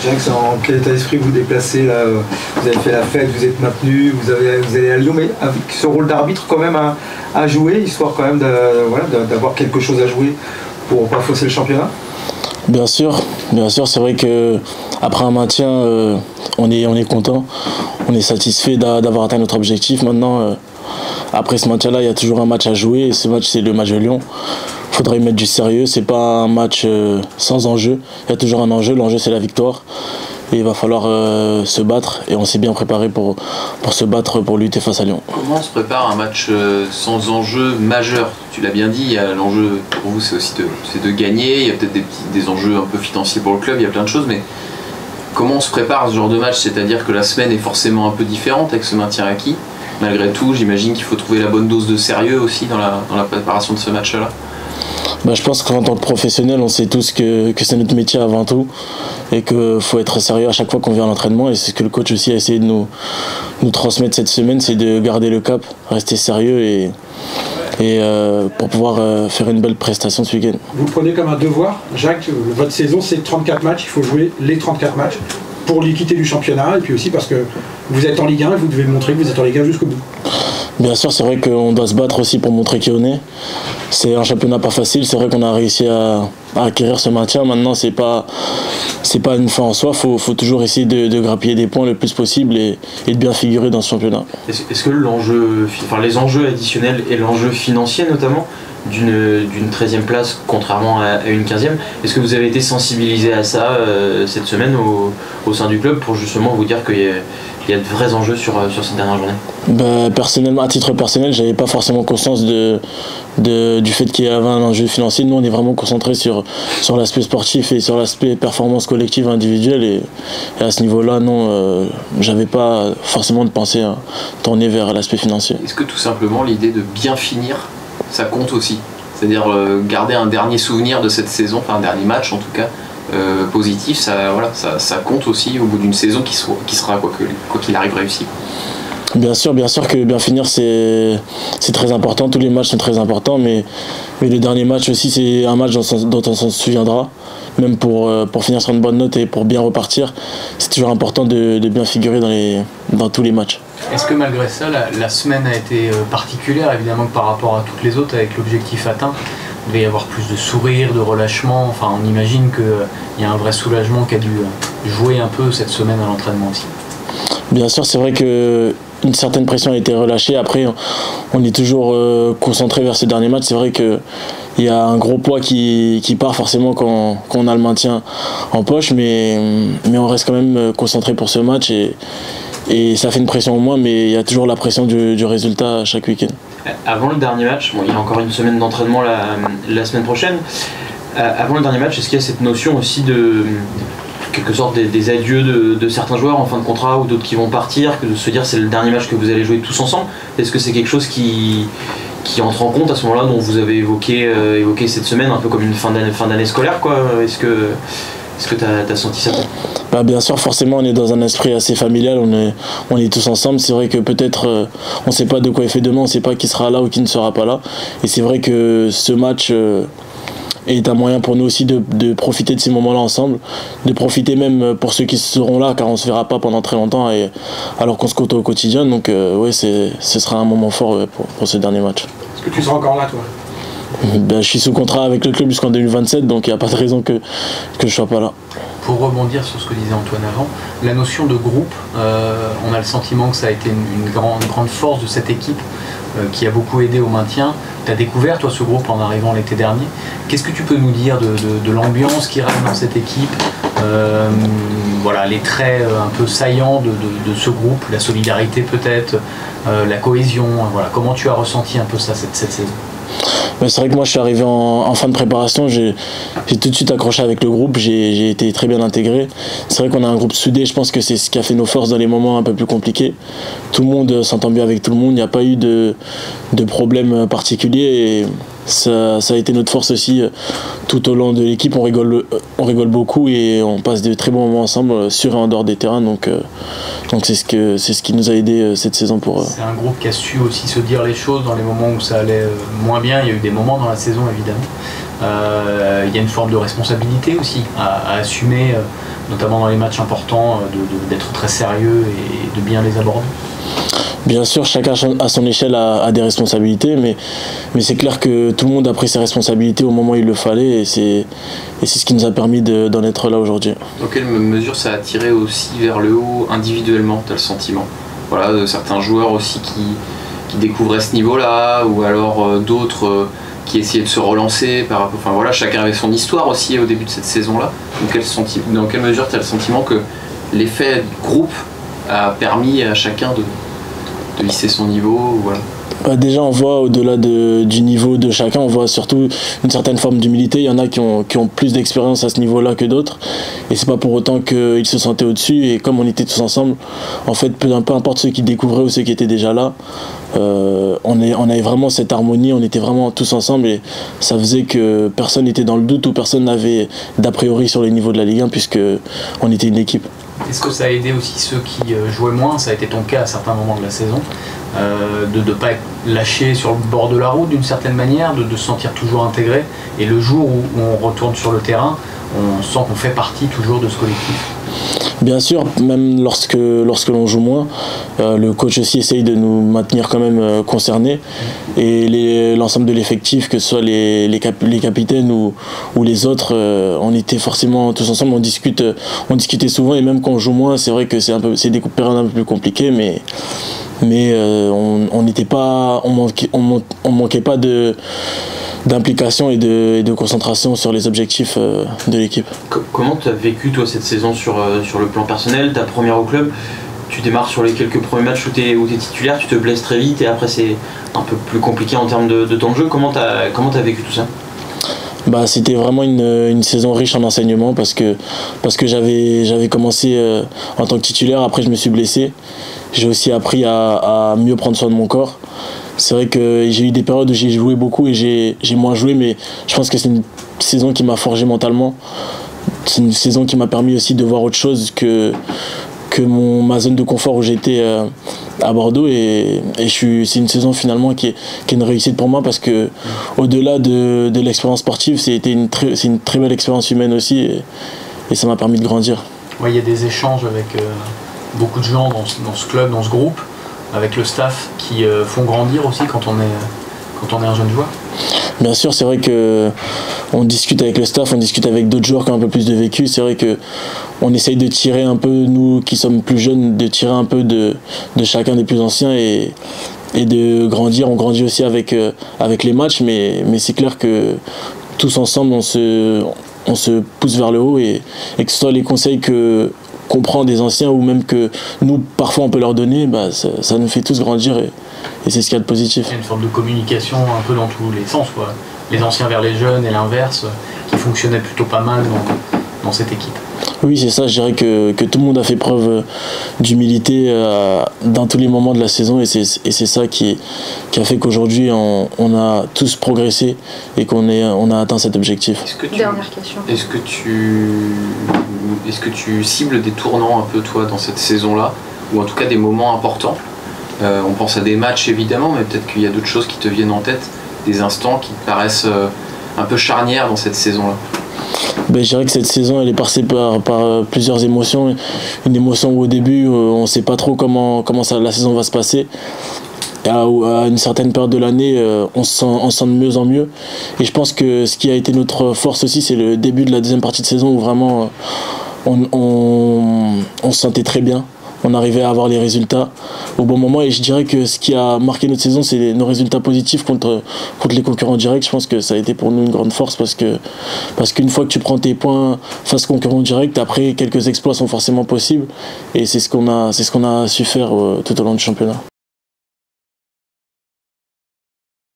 Jacques, en quel état d'esprit vous déplacez là, vous avez fait la fête, vous êtes maintenu, vous allez à Lyon, mais avec ce rôle d'arbitre quand même à jouer, histoire quand même d'avoir quelque chose à jouer pour pas fausser le championnat? Bien sûr, c'est vrai qu'après un maintien, on est content, on est satisfait d'avoir atteint notre objectif. Maintenant, après ce maintien-là, il y a toujours un match à jouer, et ce match, c'est le match de Lyon. Il faudra y mettre du sérieux, c'est pas un match sans enjeu, il y a toujours un enjeu, l'enjeu c'est la victoire. Et il va falloir se battre, et on s'est bien préparé pour se battre, pour lutter face à Lyon. Comment se prépare un match sans enjeu majeur? Tu l'as bien dit, l'enjeu pour vous c'est aussi de gagner, il y a peut-être des enjeux un peu financiers pour le club, il y a plein de choses, mais comment on se prépare à ce genre de match? C'est-à-dire que la semaine est forcément un peu différente avec ce maintien acquis. Malgré tout, j'imagine qu'il faut trouver la bonne dose de sérieux aussi dans la préparation de ce match-là. Je pense qu'en tant que professionnel, on sait tous que c'est notre métier avant tout et qu'il faut être sérieux à chaque fois qu'on vient à l'entraînement, et c'est ce que le coach aussi a essayé de nous transmettre cette semaine, c'est de garder le cap, rester sérieux et pour pouvoir faire une belle prestation ce week-end. Vous le prenez comme un devoir, Jacques, votre saison c'est 34 matchs, il faut jouer les 34 matchs pour l'équité du championnat, et puis aussi parce que vous êtes en Ligue 1 et vous devez montrer que vous êtes en Ligue 1 jusqu'au bout. Bien sûr, c'est vrai qu'on doit se battre aussi pour montrer qui on est. C'est un championnat pas facile, c'est vrai qu'on a réussi à acquérir ce maintien. Maintenant, c'est pas une fin en soi, faut toujours essayer de grappiller des points le plus possible et de bien figurer dans ce championnat. Est-ce que les enjeux additionnels et l'enjeu financier notamment d'une 13e place contrairement à une 15e, est-ce que vous avez été sensibilisé à ça cette semaine au sein du club pour justement vous dire qu'il y a de vrais enjeux sur cette dernière journée? Personnellement, à titre personnel, j'avais pas forcément conscience du fait qu'il y avait un enjeu financier. Nous, on est vraiment concentré sur l'aspect sportif et sur l'aspect performance collective individuelle, et à ce niveau-là, non, j'avais pas forcément de pensée à tourner vers l'aspect financier. Est-ce que tout simplement l'idée de bien finir, ça compte aussi? C'est-à-dire garder un dernier souvenir de cette saison, enfin un dernier match en tout cas, positif, ça compte aussi au bout d'une saison qui sera quoi qu'il arrive réussi. Bien sûr que bien finir c'est très important, tous les matchs sont très importants, mais le dernier match aussi c'est un match dont on s'en souviendra, même pour finir sur une bonne note et pour bien repartir, c'est toujours important de bien figurer dans tous les matchs. Est-ce que malgré ça, la semaine a été particulière, évidemment que par rapport à toutes les autres, avec l'objectif atteint? Il devait y avoir plus de sourires, de relâchement, enfin on imagine qu'il y a un vrai soulagement qui a dû jouer un peu cette semaine à l'entraînement aussi. Bien sûr, c'est vrai qu'une certaine pression a été relâchée. Après, on est toujours concentré vers ce dernier match. C'est vrai qu'il y a un gros poids qui part forcément quand on a le maintien en poche, mais on reste quand même concentré pour ce match, et ça fait une pression au moins, mais il y a toujours la pression du résultat chaque week-end. Avant le dernier match, il y a encore une semaine d'entraînement la semaine prochaine, avant le dernier match, est-ce qu'il y a cette notion aussi de quelque sorte des adieux de certains joueurs en fin de contrat ou d'autres qui vont partir, que de se dire c'est le dernier match que vous allez jouer tous ensemble? Est-ce que c'est quelque chose qui entre en compte à ce moment-là, dont vous avez évoqué cette semaine, un peu comme une fin d'année scolaire, quoi? Est-ce que tu as senti ça? Bien sûr, forcément, on est dans un esprit assez familial, on est tous ensemble. C'est vrai que peut-être on ne sait pas de quoi est fait demain, on ne sait pas qui sera là ou qui ne sera pas là. Et c'est vrai que ce match est un moyen pour nous aussi de profiter de ces moments-là ensemble, de profiter même pour ceux qui seront là, car on ne se verra pas pendant très longtemps alors qu'on se côtoie au quotidien. Donc oui, ce sera un moment fort pour ce dernier match. Est-ce que tu seras encore là, toi? Je suis sous contrat avec le club jusqu'en 2027, donc il n'y a pas de raison que je ne sois pas là. Pour rebondir sur ce que disait Antoine avant, la notion de groupe, on a le sentiment que ça a été une grande force de cette équipe qui a beaucoup aidé au maintien. Tu as découvert toi ce groupe en arrivant l'été dernier. Qu'est-ce que tu peux nous dire de l'ambiance qui règne dans cette équipe, les traits un peu saillants de ce groupe, la solidarité peut-être, la cohésion, comment tu as ressenti un peu ça cette saison? C'est vrai que moi je suis arrivé en fin de préparation, j'ai tout de suite accroché avec le groupe, j'ai été très bien intégré. C'est vrai qu'on a un groupe soudé, je pense que c'est ce qui a fait nos forces dans les moments un peu plus compliqués. Tout le monde s'entend bien avec tout le monde, il n'y a pas eu de problème particulier, et ça a été notre force aussi tout au long de l'équipe. On rigole beaucoup et on passe de très bons moments ensemble sur et en dehors des terrains, donc c'est ce qui nous a aidé cette saison pour. C'est un groupe qui a su aussi se dire les choses dans les moments où ça allait moins bien. Il y a eu des moments dans la saison évidemment. Il y a une forme de responsabilité aussi à assumer, notamment dans les matchs importants, d'être très sérieux et de bien les aborder. Bien sûr, chacun à son échelle a des responsabilités, mais c'est clair que tout le monde a pris ses responsabilités au moment où il le fallait, et c'est ce qui nous a permis d'en être là aujourd'hui. Dans quelle mesure ça a tiré aussi vers le haut individuellement, tu as le sentiment? Voilà, de certains joueurs aussi qui découvraient ce niveau-là, ou alors d'autres qui essayaient de se relancer. Enfin voilà, chacun avait son histoire aussi au début de cette saison-là. Dans quelle mesure tu as le sentiment que l'effet groupe a permis à chacun de lisser son niveau, voilà. Déjà, on voit au-delà du niveau de chacun, on voit surtout une certaine forme d'humilité. Il y en a qui ont plus d'expérience à ce niveau-là que d'autres, et c'est pas pour autant qu'ils se sentaient au-dessus. Et comme on était tous ensemble, en fait, peu importe ceux qui découvraient ou ceux qui étaient déjà là, on avait vraiment cette harmonie, on était vraiment tous ensemble, et ça faisait que personne n'était dans le doute ou personne n'avait d'a priori sur le niveau de la Ligue 1, puisque on était une équipe. Est-ce que ça a aidé aussi ceux qui jouaient moins? Ça a été ton cas à certains moments de la saison, de ne pas être lâché sur le bord de la route d'une certaine manière, de se sentir toujours intégré, et le jour où on retourne sur le terrain, on sent qu'on fait partie toujours de ce collectif? Bien sûr, même lorsque l'on joue moins, le coach aussi essaye de nous maintenir quand même concernés, et l'ensemble de l'effectif, que ce soit les capitaines ou les autres, on était forcément tous ensemble, on discutait souvent, et même quand on joue moins, c'est vrai que c'est des périodes un peu plus compliquées, mais on manquait pas d'implication et de concentration sur les objectifs de l'équipe. Comment tu as vécu toi cette saison sur le plan personnel, ta première au club? Tu démarres sur les quelques premiers matchs où tu es titulaire, tu te blesses très vite, et après c'est un peu plus compliqué en termes de temps de jeu. Comment tu as vécu tout ça? C'était vraiment une saison riche en enseignements, parce que j'avais commencé en tant que titulaire. Après je me suis blessé, j'ai aussi appris à mieux prendre soin de mon corps. C'est vrai que j'ai eu des périodes où j'ai joué beaucoup et j'ai moins joué, mais je pense que c'est une saison qui m'a forgé mentalement. C'est une saison qui m'a permis aussi de voir autre chose que ma zone de confort où j'étais à Bordeaux, et c'est une saison finalement qui est une réussite pour moi, parce que au-delà de l'expérience sportive, c'est une très belle expérience humaine aussi, et ça m'a permis de grandir. Ouais, il y a des échanges avec beaucoup de gens dans ce club, dans ce groupe, avec le staff, qui font grandir aussi quand on est un jeune joueur. Bien sûr, c'est vrai qu'on discute avec le staff, on discute avec d'autres joueurs qui ont un peu plus de vécu. C'est vrai qu'on essaye de tirer un peu, nous qui sommes plus jeunes, de tirer un peu de chacun des plus anciens, et de grandir. On grandit aussi avec les matchs, mais c'est clair que tous ensemble, on se pousse vers le haut, et que ce soit les conseils qu'on prend des anciens, ou même que nous, parfois, on peut leur donner, ça nous fait tous grandir, et c'est ce qu'il y a de positif. Il y a une forme de communication un peu dans tous les sens, quoi. Les anciens vers les jeunes et l'inverse, qui fonctionnait plutôt pas mal dans cette équipe. Oui, c'est ça, je dirais que tout le monde a fait preuve d'humilité dans tous les moments de la saison, et c'est ça qui a fait qu'aujourd'hui on a tous progressé, et on a atteint cet objectif. Dernière question. Est-ce que tu cibles des tournants un peu, toi, dans cette saison-là, ou en tout cas des moments importants? On pense à des matchs évidemment, mais peut-être qu'il y a d'autres choses qui te viennent en tête, des instants qui te paraissent un peu charnières dans cette saison-là. Je dirais que cette saison, elle est passée par plusieurs émotions. Une émotion où au début, on ne sait pas trop comment la saison va se passer. Et à une certaine période de l'année, on se sent de mieux en mieux. Et je pense que ce qui a été notre force aussi, c'est le début de la deuxième partie de saison, où vraiment on se sentait très bien. On arrivait à avoir les résultats au bon moment, et je dirais que ce qui a marqué notre saison, c'est nos résultats positifs contre les concurrents directs. Je pense que ça a été pour nous une grande force, parce qu'une fois que tu prends tes points face aux concurrents directs, après quelques exploits sont forcément possibles, et c'est ce qu'on a su faire tout au long du championnat.